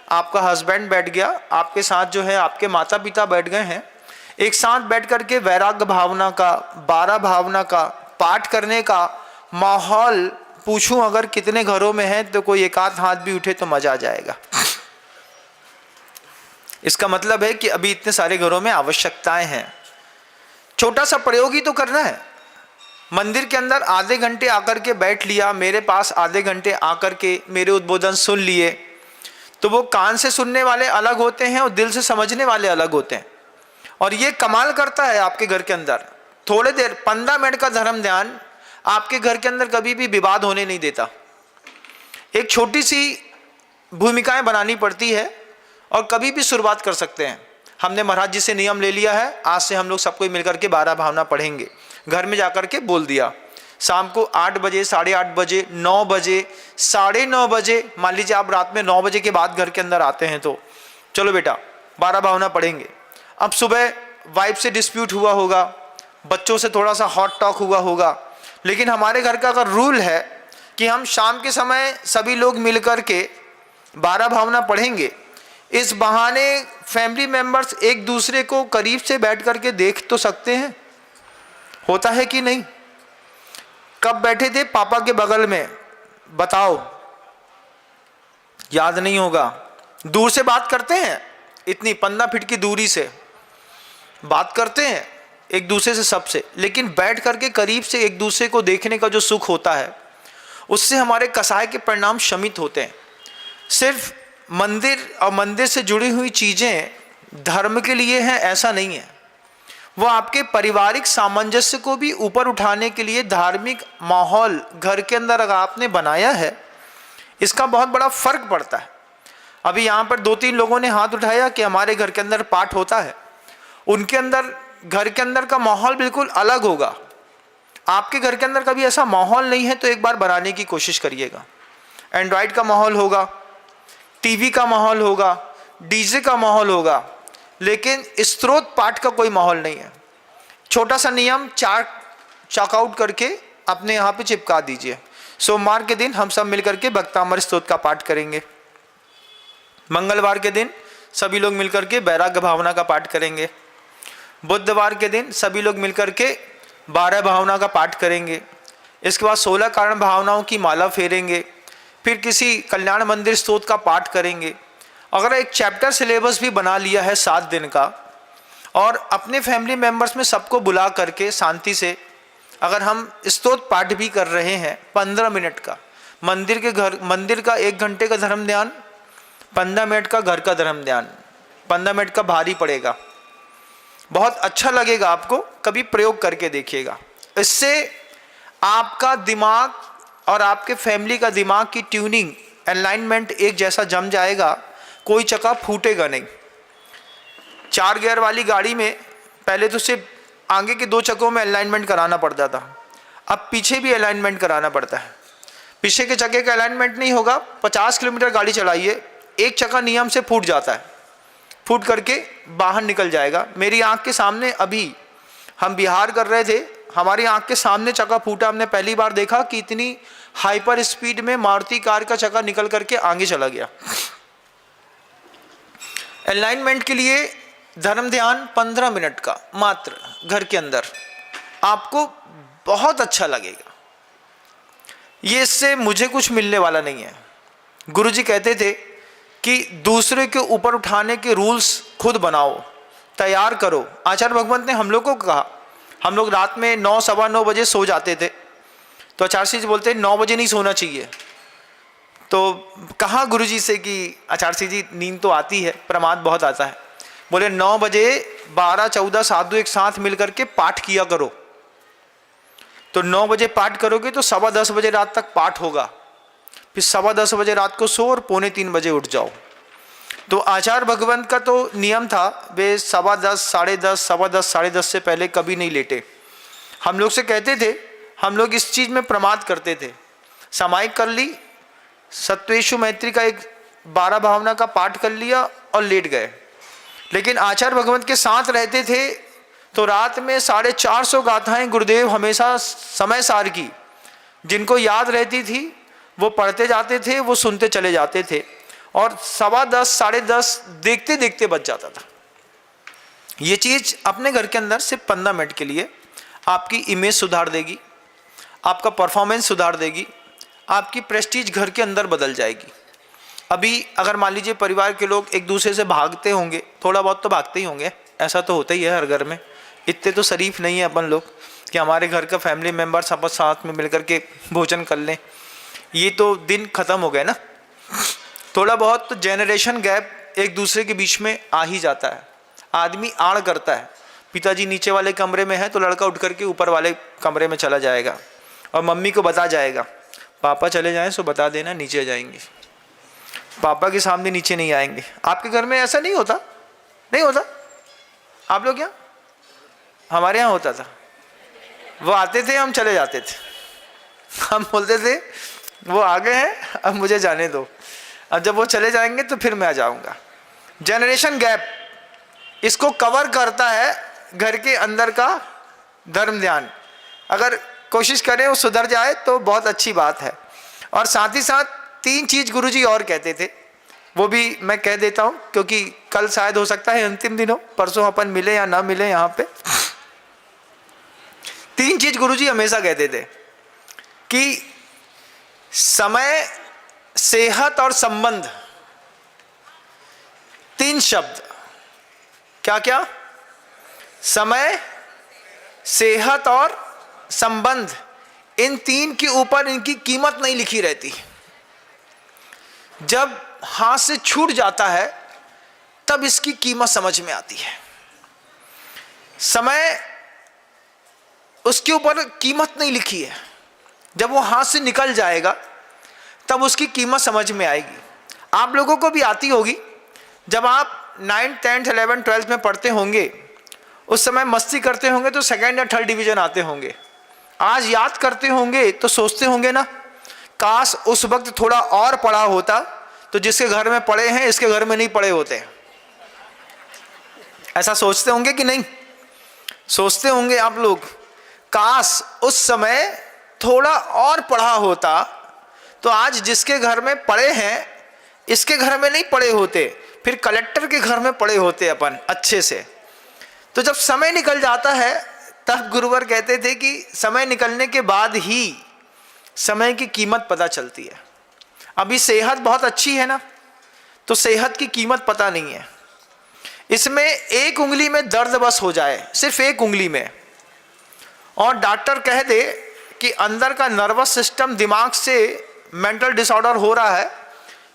आपका हस्बैंड बैठ गया, आपके साथ जो है आपके माता पिता बैठ गए हैं, एक साथ बैठ करके वैराग्य भावना का 12 भावना का पाठ करने का माहौल पूछूं अगर कितने घरों में है तो कोई एक आध हाथ भी उठे तो मजा आ जाएगा। इसका मतलब है कि अभी इतने सारे घरों में आवश्यकताएं हैं। छोटा सा प्रयोग ही तो करना है। मंदिर के अंदर आधे घंटे आकर के बैठ लिया, मेरे पास आधे घंटे आकर के मेरे उद्बोधन सुन लिए, तो वो कान से सुनने वाले अलग होते हैं और दिल से समझने वाले अलग होते हैं। और ये कमाल करता है आपके घर के अंदर। थोड़े देर 15 मिनट का धर्म ध्यान आपके घर के अंदर कभी भी विवाद होने नहीं देता। एक छोटी सी भूमिकाएं बनानी पड़ती है और कभी भी शुरुआत कर सकते हैं। हमने महाराज जी से नियम ले लिया है, आज से हम लोग सबको मिलकर के 12 भावना पढ़ेंगे। घर में जाकर के बोल दिया, शाम को 8 बजे, 8:30 बजे, 9 बजे, 9:30 बजे, मान लीजिए आप रात में 9 बजे के बाद घर के अंदर आते हैं तो चलो बेटा 12 भावना पढ़ेंगे। अब सुबह वाइफ से डिस्प्यूट हुआ होगा, बच्चों से थोड़ा सा हॉट टॉक हुआ होगा, लेकिन हमारे घर का अगर रूल है कि हम शाम के समय सभी लोग मिलकर के 12 भावना पढ़ेंगे, इस बहाने फैमिली मेंबर्स एक दूसरे को करीब से बैठ करके देख तो सकते हैं। होता है कि नहीं? कब बैठे थे पापा के बगल में बताओ, याद नहीं होगा। दूर से बात करते हैं, इतनी 15 फीट की दूरी से बात करते हैं एक दूसरे से सबसे, लेकिन बैठ करके करीब से एक दूसरे को देखने का जो सुख होता है उससे हमारे कसाय के परिणाम शमित होते हैं। सिर्फ मंदिर और मंदिर से जुड़ी हुई चीज़ें धर्म के लिए हैं ऐसा नहीं है, वो आपके पारिवारिक सामंजस्य को भी ऊपर उठाने के लिए धार्मिक माहौल घर के अंदर अगर आपने बनाया है, इसका बहुत बड़ा फर्क पड़ता है। अभी यहाँ पर 2-3 लोगों ने हाथ उठाया कि हमारे घर के अंदर पाठ होता है, उनके अंदर घर के अंदर का माहौल बिल्कुल अलग होगा। आपके घर के अंदर कभी ऐसा माहौल नहीं है तो एक बार बनाने की कोशिश करिएगा। एंड्रॉयड का माहौल होगा, टीवी का माहौल होगा, डीजे का माहौल होगा, लेकिन स्त्रोत पाठ का कोई माहौल नहीं है। छोटा सा नियम चॉकआउट करके अपने यहाँ पे चिपका दीजिए। सोमवार के दिन हम सब मिलकर के भक्तामृत स्तोत्र का पाठ करेंगे, मंगलवार के दिन सभी लोग मिलकर के वैराग्य भावना का पाठ करेंगे, बुधवार के दिन सभी लोग मिलकर के 12 भावना का पाठ करेंगे, इसके बाद 16 कारण भावनाओं की माला फेरेंगे, फिर किसी कल्याण मंदिर स्तोत्र का पाठ करेंगे। अगर एक चैप्टर सिलेबस भी बना लिया है 7 दिन का और अपने फैमिली मेंबर्स में सबको बुला करके शांति से अगर हम स्तोत्र पाठ भी कर रहे हैं 15 मिनट का, मंदिर का 1 घंटे का धर्म ध्यान, 15 मिनट का घर का धर्म ध्यान, 15 मिनट का भारी पड़ेगा, बहुत अच्छा लगेगा आपको। कभी प्रयोग करके देखिएगा। इससे आपका दिमाग और आपके फैमिली का दिमाग की ट्यूनिंग, अलाइनमेंट एक जैसा जम जाएगा, कोई चक्का फूटेगा नहीं। 4 गियर वाली गाड़ी में पहले तो सिर्फ आगे के 2 चक्कों में अलाइनमेंट कराना पड़ता था, अब पीछे भी अलाइनमेंट कराना पड़ता है। पीछे के चक्के का अलाइनमेंट नहीं होगा, 50 किलोमीटर गाड़ी चलाइए, एक चक्का नियम से फूट जाता है, फूट करके बाहर निकल जाएगा। मेरी आंख के सामने अभी हम बिहार कर रहे थे, हमारी आंख के सामने चक्का फूटा। हमने पहली बार देखा कि इतनी हाइपर स्पीड में मारुति कार का चक्का निकल करके आगे चला गया। अलाइनमेंट के लिए धर्म ध्यान 15 मिनट का मात्र घर के अंदर, आपको बहुत अच्छा लगेगा। ये इससे मुझे कुछ मिलने वाला नहीं है। गुरुजी कहते थे कि दूसरे के ऊपर उठाने के रूल्स खुद बनाओ, तैयार करो। आचार्य भगवंत ने हम लोग को कहा, हम लोग रात में 9, सवा 9 बजे सो जाते थे, तो आचार्य जी बोलते 9 बजे नहीं सोना चाहिए। तो कहा गुरुजी से कि आचार्य जी नींद तो आती है, प्रमाद बहुत आता है। बोले 9 बजे 12, 14 साधु एक साथ मिलकर के पाठ किया करो। तो 9 बजे पाठ करोगे तो 10:15 बजे रात तक पाठ होगा, फिर 10:15 बजे रात को सो और 2:45 बजे उठ जाओ। तो आचार्य भगवंत का तो नियम था, वे 10:15, 10:30, 10:15, 10:30 से पहले कभी नहीं लेटे। हम लोग से कहते थे, हम लोग इस चीज़ में प्रमाद करते थे, सामायिक कर ली, सत्वेषु मैत्री का एक 12 भावना का पाठ कर लिया और लेट गए। लेकिन आचार्य भगवंत के साथ रहते थे तो रात में 450 गाथाएं गुरुदेव हमेशा समय सार की, जिनको याद रहती थी वो पढ़ते जाते थे, वो सुनते चले जाते थे, और 10:15, 10:30 देखते देखते बच जाता था। ये चीज़ अपने घर के अंदर सिर्फ 15 मिनट के लिए आपकी इमेज सुधार देगी, आपका परफॉर्मेंस सुधार देगी, आपकी प्रेस्टीज घर के अंदर बदल जाएगी। अभी अगर मान लीजिए परिवार के लोग एक दूसरे से भागते होंगे, थोड़ा बहुत तो भागते ही होंगे, ऐसा तो होता ही है हर घर में, इतने तो शरीफ नहीं है अपन लोग कि हमारे घर का फैमिली मेम्बर सब साथ में मिलकर के भोजन कर लें, ये तो दिन खत्म हो गए ना। थोड़ा बहुत तो जेनरेशन गैप एक दूसरे के बीच में आ ही जाता है, आदमी आड़ करता है। पिताजी नीचे वाले कमरे में है तो लड़का उठ करके ऊपर वाले कमरे में चला जाएगा और मम्मी को बता जाएगा, पापा चले जाएं सो बता देना नीचे जाएंगे, पापा के सामने नीचे नहीं आएंगे। आपके घर में ऐसा नहीं होता? नहीं होता? आप लोग यहाँ? हमारे यहाँ होता था, वो आते थे हम चले जाते थे, हम बोलते थे वो आ गए हैं अब मुझे जाने दो, अब जब वो चले जाएंगे तो फिर मैं आ जाऊँगा। जनरेशन गैप इसको कवर करता है घर के अंदर का धर्म ध्यान। अगर कोशिश करें वो सुधर जाए तो बहुत अच्छी बात है। और साथ ही साथ 3 चीज़ गुरुजी और कहते थे, वो भी मैं कह देता हूँ क्योंकि कल शायद हो सकता है अंतिम दिन हो, परसों अपन मिले या ना मिले यहाँ पे। 3 चीज़ गुरुजी हमेशा कहते थे कि समय, सेहत और संबंध, 3 शब्द। क्या क्या? समय, सेहत और संबंध। इन 3 के ऊपर इनकी कीमत नहीं लिखी रहती। जब हाथ से छूट जाता है तब इसकी कीमत समझ में आती है। समय, उसके ऊपर कीमत नहीं लिखी है, जब वो हाथ से निकल जाएगा तब उसकी कीमत समझ में आएगी। आप लोगों को भी आती होगी, जब आप 9th, 10th, 11th, 12th में पढ़ते होंगे, उस समय मस्ती करते होंगे तो 2nd या 3rd डिवीजन आते होंगे। आज याद करते होंगे तो सोचते होंगे ना, काश उस वक्त थोड़ा और पढ़ा होता तो जिसके घर में पढ़े हैं इसके घर में नहीं पढ़े होते। ऐसा सोचते होंगे कि नहीं? सोचते होंगे आप लोग, काश उस समय थोड़ा और पढ़ा होता तो आज जिसके घर में पढ़े हैं इसके घर में नहीं पढ़े होते, फिर कलेक्टर के घर में पढ़े होते अपन अच्छे से। तो जब समय निकल जाता है तब गुरुवर कहते थे कि समय निकलने के बाद ही समय की कीमत पता चलती है। अभी सेहत बहुत अच्छी है ना, तो सेहत की कीमत पता नहीं है। इसमें एक उंगली में दर्द बस हो जाए, सिर्फ एक उंगली में, और डॉक्टर कह दे कि अंदर का नर्वस सिस्टम, दिमाग से मेंटल डिसऑर्डर हो रहा है,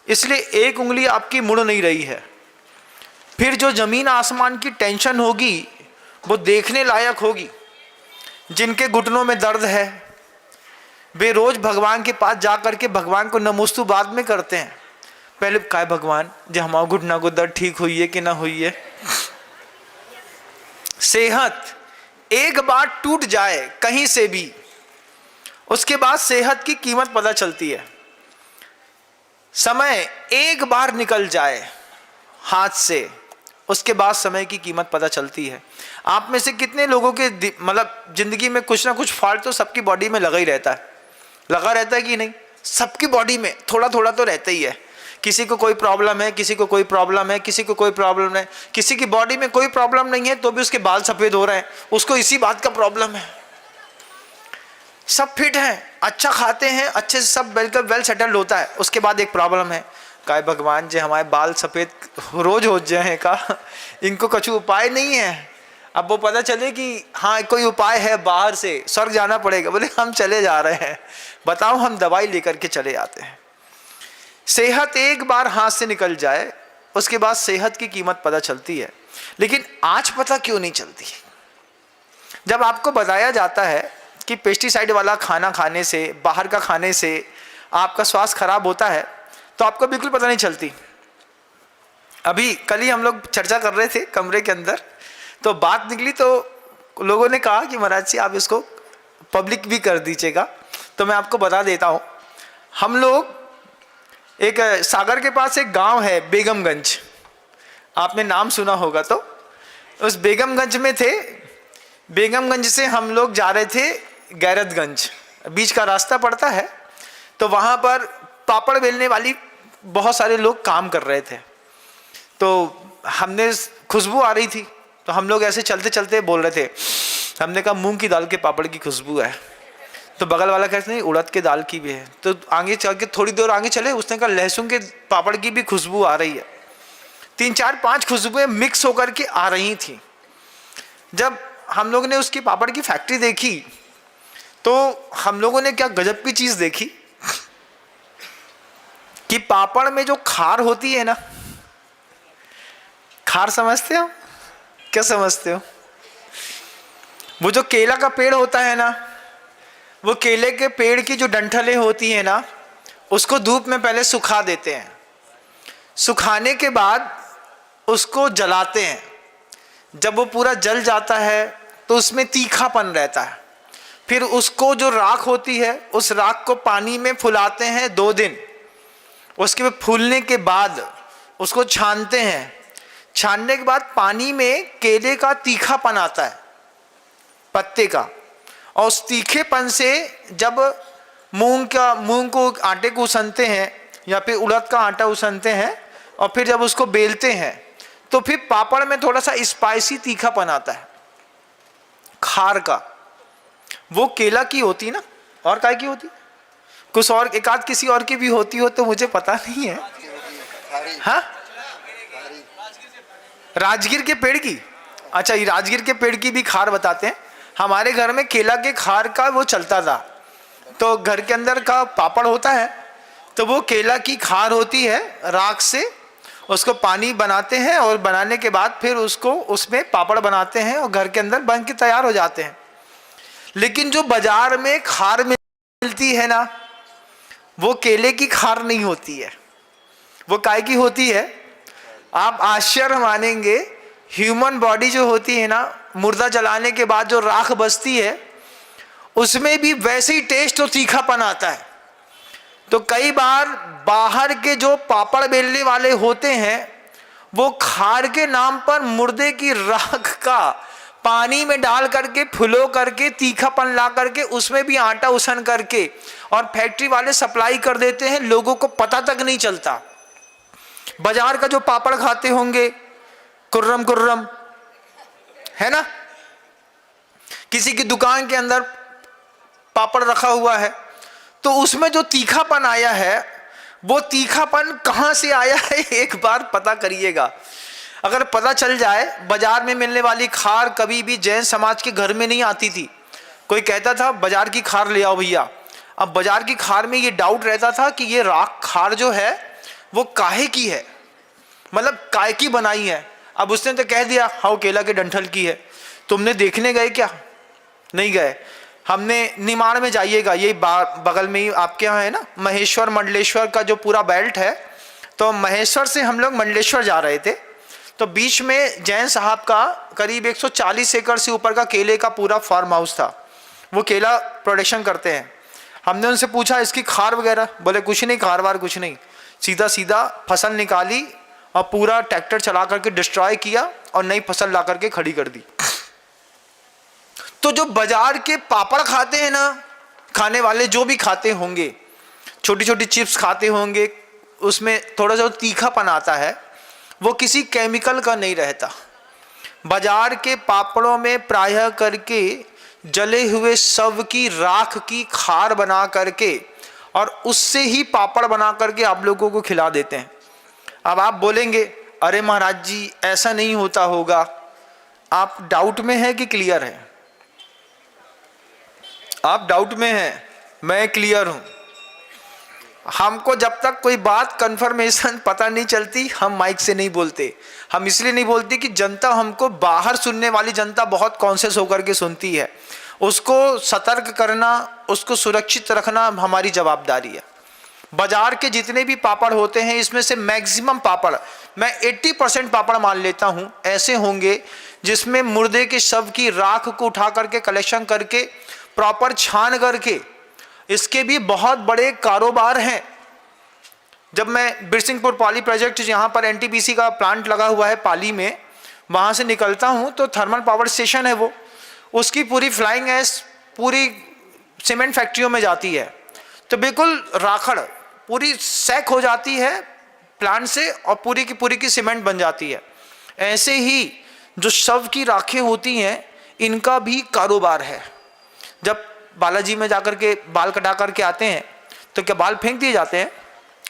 इसलिए एक उंगली आपकी मुड़ नहीं रही है, फिर जो जमीन आसमान की टेंशन होगी वो देखने लायक होगी। जिनके घुटनों में दर्द है वे रोज भगवान के पास जा करके भगवान को नमोस्तु बाद में करते हैं, पहले काय भगवान जो हमारा घुटना को दर्द ठीक हुई है कि ना हुई है। सेहत एक बार टूट जाए कहीं से भी, उसके बाद सेहत की कीमत पता चलती है। समय एक बार निकल जाए हाथ से, उसके बाद समय की कीमत पता चलती है। आप में से कितने लोगों के मतलब जिंदगी में कुछ ना कुछ फॉल्ट तो सबकी बॉडी में लगा ही रहता है, लगा रहता है कि नहीं? सबकी बॉडी में थोड़ा थोड़ा तो रहता ही है। किसी को कोई प्रॉब्लम है, किसी को कोई प्रॉब्लम है, किसी को कोई प्रॉब्लम है, किसी की बॉडी में कोई प्रॉब्लम नहीं है तो भी उसके बाल सफेद हो रहे हैं, उसको इसी बात का प्रॉब्लम है। सब फिट हैं, अच्छा खाते हैं, अच्छे से सब बिल्कुल वेल सेटल्ड होता है, उसके बाद एक प्रॉब्लम है, काय भगवान जी हमारे बाल सफ़ेद रोज हो जाए का, इनको कुछ उपाय नहीं है। अब वो पता चले कि हाँ कोई उपाय है, बाहर से स्वर्ग जाना पड़ेगा, बोले हम चले जा रहे हैं, बताओ हम दवाई लेकर के चले आते हैं। सेहत एक बार हाथ से निकल जाए उसके बाद सेहत की कीमत पता चलती है, लेकिन आज पता क्यों नहीं चलती? जब आपको बताया जाता है कि पेस्टिसाइड वाला खाना खाने से, बाहर का खाने से आपका स्वास्थ्य खराब होता है तो आपको बिल्कुल पता नहीं चलती। अभी कल ही हम लोग चर्चा कर रहे थे कमरे के अंदर, तो बात निकली तो लोगों ने कहा कि महाराज जी आप इसको पब्लिक भी कर दीजिएगा। तो मैं आपको बता देता हूँ, हम लोग एक सागर के पास एक गांव है बेगमगंज, आपने नाम सुना होगा। तो उस बेगमगंज में थे, बेगमगंज से हम लोग जा रहे थे गैरतगंज, बीच का रास्ता पड़ता है। तो वहाँ पर पापड़ बेलने वाली बहुत सारे लोग काम कर रहे थे, तो हमने खुशबू आ रही थी, तो हम लोग ऐसे चलते चलते बोल रहे थे, हमने कहा मूंग की दाल के पापड़ की खुशबू है। तो बगल वाला कहते नहीं उड़द के दाल की भी है। तो आगे चल के थोड़ी देर आगे चले, उसने कहा लहसुन के पापड़ की भी खुशबू आ रही है। 3 4 5 खुशबुएं मिक्स होकर के आ रही थी। जब हम लोगों ने उसकी पापड़ की फैक्ट्री देखी तो हम लोगों ने क्या गजब की चीज देखी कि पापड़ में जो खार होती है ना, खार समझते हो? क्या समझते हो? वो जो केला का पेड़ होता है ना, वो केले के पेड़ की जो डंठलें होती है ना, उसको धूप में पहले सुखा देते हैं। सुखाने के बाद उसको जलाते हैं। जब वो पूरा जल जाता है तो उसमें तीखापन रहता है। फिर उसको जो राख होती है, उस राख को पानी में फुलाते हैं 2 दिन। उसके बाद फूलने के बाद उसको छानते हैं। छानने के बाद पानी में केले का तीखापन आता है, पत्ते का, और उस तीखेपन से जब मूंग को आटे को उसनते हैं या फिर उड़द का आटा उसनते हैं और फिर जब उसको बेलते हैं तो फिर पापड़ में थोड़ा सा स्पाइसी तीखापन आता है खार का। वो केला की होती ना, और काय की होती? कुछ और एक आध किसी और की भी होती हो तो मुझे पता नहीं है। हाँ, राजगीर के पेड़ की। अच्छा, ये राजगीर के पेड़ की भी खार बताते हैं। हमारे घर में केला के खार का वो चलता था। तो घर के अंदर का पापड़ होता है तो वो केला की खार होती है, राख से उसको पानी बनाते हैं और बनाने के बाद फिर उसको उसमें पापड़ बनाते हैं और घर के अंदर बन के तैयार हो जाते हैं। लेकिन जो बाजार में खार मिलती है ना, वो केले की खार नहीं होती है। वो काय की होती है? आप आश्चर्य मानेंगे, ह्यूमन बॉडी जो होती है ना, मुर्दा जलाने के बाद जो राख बचती है उसमें भी वैसे ही टेस्ट और तीखापन आता है। तो कई बार बाहर के जो पापड़ बेलने वाले होते हैं वो खार के नाम पर मुर्दे की राख का पानी में डाल करके फुलो करके तीखापन ला करके उसमें भी आटा उसन करके और फैक्ट्री वाले सप्लाई कर देते हैं, लोगों को पता तक नहीं चलता। बाजार का जो पापड़ खाते होंगे कुर्रम कुर्रम, है ना, किसी की दुकान के अंदर पापड़ रखा हुआ है तो उसमें जो तीखापन आया है वो तीखापन कहाँ से आया है एक बार पता करिएगा। अगर पता चल जाए, बाजार में मिलने वाली खार कभी भी जैन समाज के घर में नहीं आती थी। कोई कहता था बाजार की खार ले आओ भैया। अब बाजार की खार में ये डाउट रहता था कि ये राख खार जो है वो काहे की है, मतलब काय की बनाई है। अब उसने तो कह दिया हाँ केला के डंठल की है। तुमने देखने गए क्या? नहीं गए। हमने निमाड़ में जाइएगा, यही बगल में ही आपके यहाँ है ना, महेश्वर मंडलेश्वर का जो पूरा बेल्ट है। तो महेश्वर से हम लोग मंडलेश्वर जा रहे थे, तो बीच में जैन साहब का करीब 140 एकड़ से ऊपर का केले का पूरा फार्म हाउस था। वो केला प्रोडक्शन करते हैं। हमने उनसे पूछा इसकी खार वगैरह, बोले कुछ नहीं, खार वार कुछ नहीं। सीधा सीधा फसल निकाली और पूरा ट्रैक्टर चला करके डिस्ट्रॉय किया और नई फसल ला करके खड़ी कर दी। तो जो बाजार के पापड़ खाते हैं ना, खाने वाले जो भी खाते होंगे, छोटी छोटी चिप्स खाते होंगे, उसमें थोड़ा सा तीखापन आता है, वो किसी केमिकल का नहीं रहता। बाजार के पापड़ों में प्रायः करके जले हुए शव की राख की खार बना करके और उससे ही पापड़ बना करके आप लोगों को खिला देते हैं। अब आप बोलेंगे अरे महाराज जी ऐसा नहीं होता होगा। आप डाउट में है कि क्लियर है? आप डाउट में हैं, मैं क्लियर हूं। हमको जब तक कोई बात कंफर्मेशन पता नहीं चलती हम माइक से नहीं बोलते। हम इसलिए नहीं बोलते कि जनता हमको, बाहर सुनने वाली जनता बहुत कॉन्शियस होकर के सुनती है। उसको सतर्क करना, उसको सुरक्षित रखना हमारी जवाबदारी है। बाजार के जितने भी पापड़ होते हैं इसमें से मैक्सिमम पापड़, मैं 80% पापड़ मान लेता हूं, ऐसे होंगे जिसमें मुर्दे के शव की राख को उठा करके कलेक्शन करके प्रॉपर छान करके, इसके भी बहुत बड़े कारोबार हैं। जब मैं बिरसिंहपुर पाली प्रोजेक्ट, जहाँ पर एनटीपीसी का प्लांट लगा हुआ है पाली में, वहाँ से निकलता हूँ तो थर्मल पावर स्टेशन है वो, उसकी पूरी फ्लाइंग ऐश पूरी सीमेंट फैक्ट्रियों में जाती है, तो बिल्कुल राखड़ पूरी सैक हो जाती है प्लांट से और पूरी की सीमेंट बन जाती है। ऐसे ही जो शव की राखें होती हैं इनका भी कारोबार है। जब बालाजी में जाकर के बाल कटा करके आते हैं तो क्या बाल फेंक दिए जाते हैं?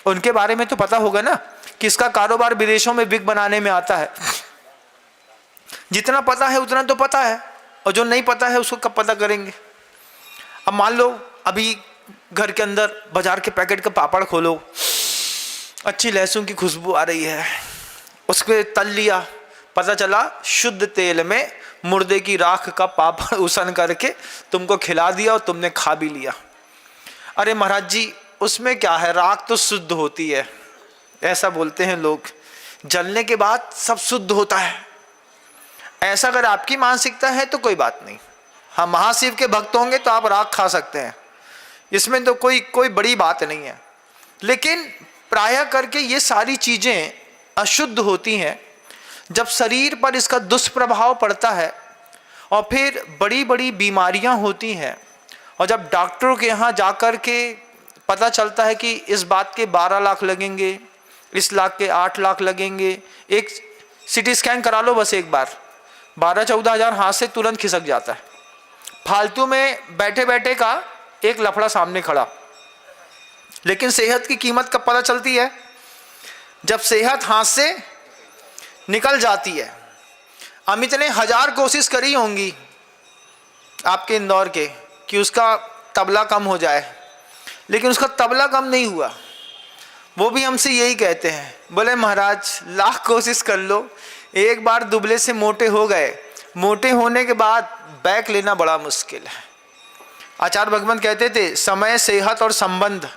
उनके बारे में तो पता होगा ना कि इसका कारोबार विदेशों में विग बनाने में आता है। जितना पता है उतना तो पता है, और जो नहीं पता है उसको कब पता करेंगे। अब मान लो अभी घर के अंदर बाजार के पैकेट का पापड़ खोलो, अच्छी लहसुन की खुशबू आ रही है, उसके तल लिया, पता चला शुद्ध तेल में मुर्दे की राख का पापड़ उसन करके तुमको खिला दिया और तुमने खा भी लिया। अरे महाराज जी उसमें क्या है, राख तो शुद्ध होती है, ऐसा बोलते हैं लोग, जलने के बाद सब शुद्ध होता है। ऐसा अगर आपकी मानसिकता है तो कोई बात नहीं, हाँ महाशिव के भक्त होंगे तो आप राख खा सकते हैं, इसमें तो कोई बड़ी बात नहीं है। लेकिन प्रायः करके ये सारी चीज़ें अशुद्ध होती हैं जब शरीर पर इसका दुष्प्रभाव पड़ता है और फिर बड़ी बड़ी बीमारियां होती हैं, और जब डॉक्टरों के यहाँ जाकर के पता चलता है कि इस बात के 12 लाख लगेंगे, इस लाख के 8 लाख लगेंगे, एक सिटी स्कैन करा लो बस एक बार, 12-14 हज़ार हाथ से तुरंत खिसक जाता है। फालतू में बैठे बैठे का एक लफड़ा सामने खड़ा। लेकिन सेहत की कीमत कब पता चलती है? जब सेहत हाथ से निकल जाती है। अमित ने 1000 कोशिश करी होंगी आपके इंदौर के कि उसका तबला कम हो जाए, लेकिन उसका तबला कम नहीं हुआ। वो भी हमसे यही कहते हैं, बोले महाराज लाख कोशिश कर लो, एक बार दुबले से मोटे हो गए, मोटे होने के बाद बैक लेना बड़ा मुश्किल है। आचार्य भगवंत कहते थे समय, सेहत और संबंध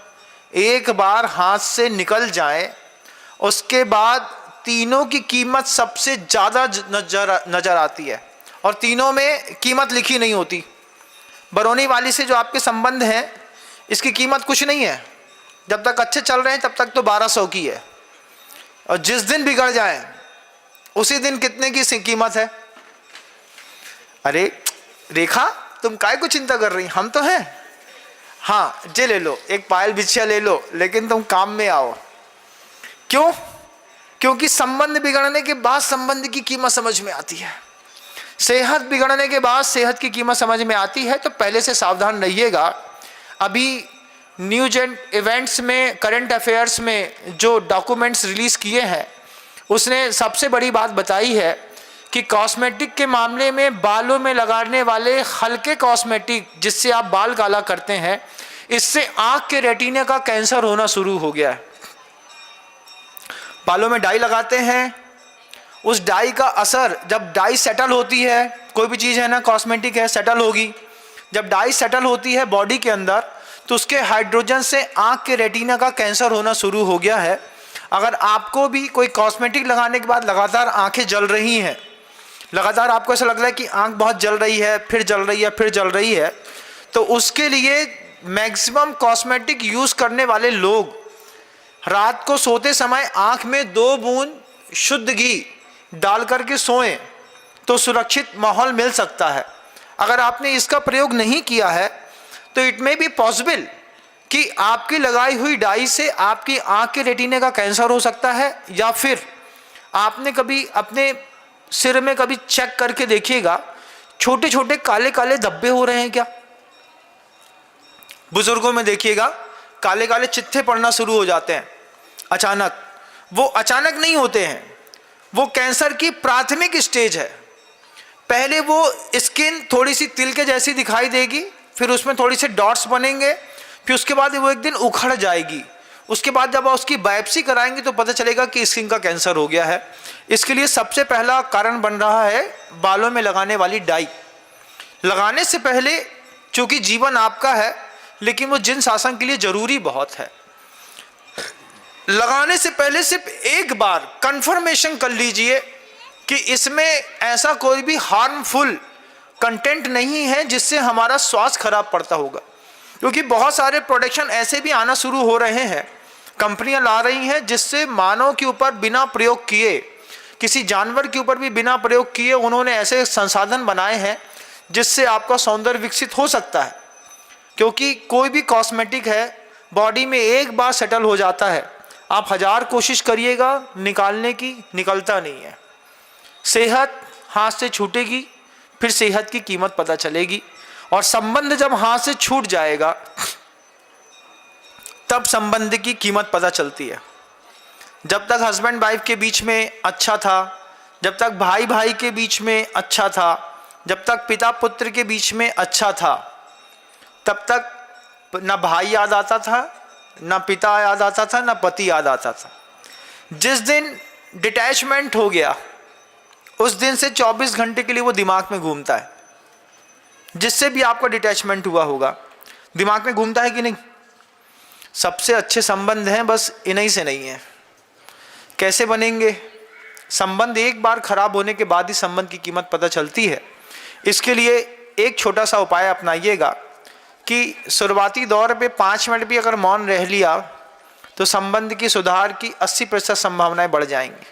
एक बार हाथ से निकल जाए उसके बाद तीनों की कीमत सबसे ज़्यादा नजर आती है, और तीनों में कीमत लिखी नहीं होती। बरौनी वाली से जो आपके संबंध हैं इसकी कीमत कुछ नहीं है, जब तक अच्छे चल रहे हैं तब तक तो 1200 की है, और जिस दिन बिगड़ जाए उसी दिन कितने की कीमत है। अरे रेखा तुम काय को चिंता कर रही, हम तो हैं, हाँ जे ले लो, एक पायल बिछिया ले लो, लेकिन तुम काम में आओ। क्यों? क्योंकि संबंध बिगड़ने के बाद संबंध की कीमत समझ में आती है, सेहत बिगड़ने के बाद सेहत की कीमत समझ में आती है। तो पहले से सावधान रहिएगा। अभी न्यूज एंड इवेंट्स में, करंट अफेयर्स में जो डॉक्यूमेंट्स रिलीज किए हैं उसने सबसे बड़ी बात बताई है कि कॉस्मेटिक के मामले में बालों में लगाने वाले हल्के कॉस्मेटिक जिससे आप बाल काला करते हैं, इससे आंख के रेटिना का कैंसर होना शुरू हो गया है। बालों में डाई लगाते हैं, उस डाई का असर, जब डाई सेटल होती है, कोई भी चीज़ है ना कॉस्मेटिक है, सेटल होगी, जब डाई सेटल होती है बॉडी के अंदर तो उसके हाइड्रोजन से आंख के रेटिना का कैंसर होना शुरू हो गया है। अगर आपको भी कोई कॉस्मेटिक लगाने के बाद लगातार आंखें जल रही हैं, लगातार आपको ऐसा लग रहा है कि आंख बहुत जल रही है, फिर जल रही है, फिर जल रही है, तो उसके लिए मैक्सिमम कॉस्मेटिक यूज़ करने वाले लोग रात को सोते समय आंख में 2 बूंद शुद्ध घी डाल करके सोएं तो सुरक्षित माहौल मिल सकता है। अगर आपने इसका प्रयोग नहीं किया है तो इट मे बी पॉसिबल कि आपकी लगाई हुई डाई से आपकी आंख के रेटिने का कैंसर हो सकता है, या फिर आपने कभी अपने सिर में कभी चेक करके देखिएगा छोटे छोटे काले काले धब्बे हो रहे हैं क्या। बुजुर्गों में देखिएगा काले काले चित्थे पड़ना शुरू हो जाते हैं अचानक। वो अचानक नहीं होते हैं, वो कैंसर की प्राथमिक स्टेज है। पहले वो स्किन थोड़ी सी तिल के जैसी दिखाई देगी, फिर उसमें थोड़ी से डॉट्स बनेंगे, फिर उसके बाद वो एक दिन उखड़ जाएगी। उसके बाद जब आप उसकी बायोप्सी कराएंगे तो पता चलेगा कि स्किन का कैंसर हो गया है। इसके लिए सबसे पहला कारण बन रहा है बालों में लगाने वाली डाई। लगाने से पहले, चूंकि जीवन आपका है, लेकिन वो जिन शासन के लिए जरूरी बहुत है, लगाने से पहले सिर्फ एक बार कंफर्मेशन कर लीजिए कि इसमें ऐसा कोई भी हार्मफुल कंटेंट नहीं है जिससे हमारा स्वास्थ्य खराब पड़ता होगा। क्योंकि बहुत सारे प्रोडक्शन ऐसे भी आना शुरू हो रहे हैं, कंपनियां ला रही हैं जिससे मानव के ऊपर बिना प्रयोग किए, किसी जानवर के ऊपर भी बिना प्रयोग किए उन्होंने ऐसे संसाधन बनाए हैं जिससे आपका सौंदर्य विकसित हो सकता है। क्योंकि कोई भी कॉस्मेटिक है बॉडी में एक बार सेटल हो जाता है, आप 1000 कोशिश करिएगा निकालने की, निकलता नहीं है। सेहत हाथ से छूटेगी, फिर सेहत की कीमत पता चलेगी, और संबंध जब हाथ से छूट जाएगा तब संबंध की कीमत पता चलती है। जब तक हस्बैंड वाइफ के बीच में अच्छा था, जब तक भाई भाई के बीच में अच्छा था, जब तक पिता पुत्र के बीच में अच्छा था, तब तक ना भाई याद आता था, ना पिता याद आता था, ना पति याद आता था। जिस दिन डिटैचमेंट हो गया उस दिन से 24 घंटे के लिए वो दिमाग में घूमता है। जिससे भी आपका डिटैचमेंट हुआ होगा दिमाग में घूमता है कि नहीं? सबसे अच्छे संबंध हैं, बस इन्हीं से नहीं है। कैसे बनेंगे संबंध? एक बार खराब होने के बाद ही संबंध की कीमत पता चलती है। इसके लिए एक छोटा सा उपाय अपनाइएगा कि शुरुआती दौर पे 5 मिनट भी अगर मौन रह लिया तो संबंध की सुधार की 80% संभावनाएं बढ़ जाएंगी।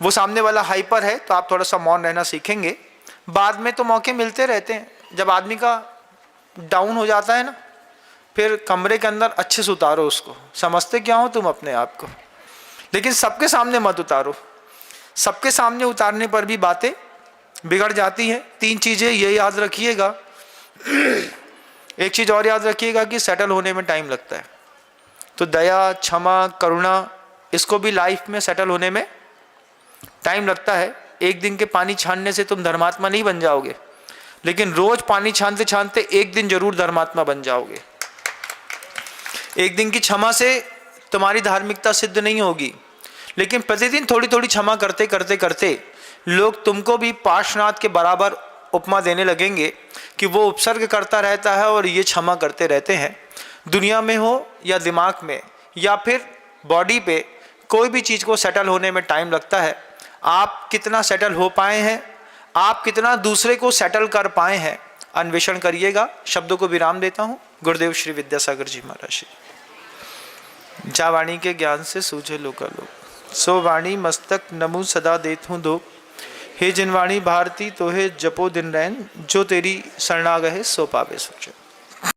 वो सामने वाला हाइपर है तो आप थोड़ा सा मौन रहना सीखेंगे। बाद में तो मौके मिलते रहते हैं, जब आदमी का डाउन हो जाता है ना, फिर कमरे के अंदर अच्छे से उतारो उसको। समझते क्या हो तुम अपने आप को, लेकिन सबके सामने मत उतारो। सबके सामने उतारने पर भी बातें बिगड़ जाती हैं। 3 चीज़ें ये याद रखिएगा। एक चीज़ और याद रखिएगा कि सेटल होने में टाइम लगता है, तो दया, क्षमा, करुणा, इसको भी लाइफ में सेटल होने में टाइम लगता है। एक दिन के पानी छानने से तुम धर्मात्मा नहीं बन जाओगे, लेकिन रोज पानी छानते छानते एक दिन जरूर धर्मात्मा बन जाओगे। एक दिन की क्षमा से तुम्हारी धार्मिकता सिद्ध नहीं होगी, लेकिन प्रतिदिन थोड़ी थोड़ी क्षमा करते करते करते लोग तुमको भी पार्श्वनाथ के बराबर उपमा देने लगेंगे कि वो उपसर्ग करता रहता है और ये क्षमा करते रहते हैं। दुनिया में हो या दिमाग में या फिर बॉडी पे, कोई भी चीज़ को सेटल होने में टाइम लगता है। आप कितना सेटल हो पाए हैं, आप कितना दूसरे को सेटल कर पाए हैं, अन्वेषण करिएगा। शब्दों को विराम देता हूँ। गुरुदेव श्री विद्यासागर जी महाराज। जा वाणी के ज्ञान से सूझे लोकालोक, सो वाणी मस्तक नमु सदा देत हूँ दो। हे जिनवाणी भारती तो हे जपो दिन रैन, जो तेरी शरणागहे सो पावे सुख।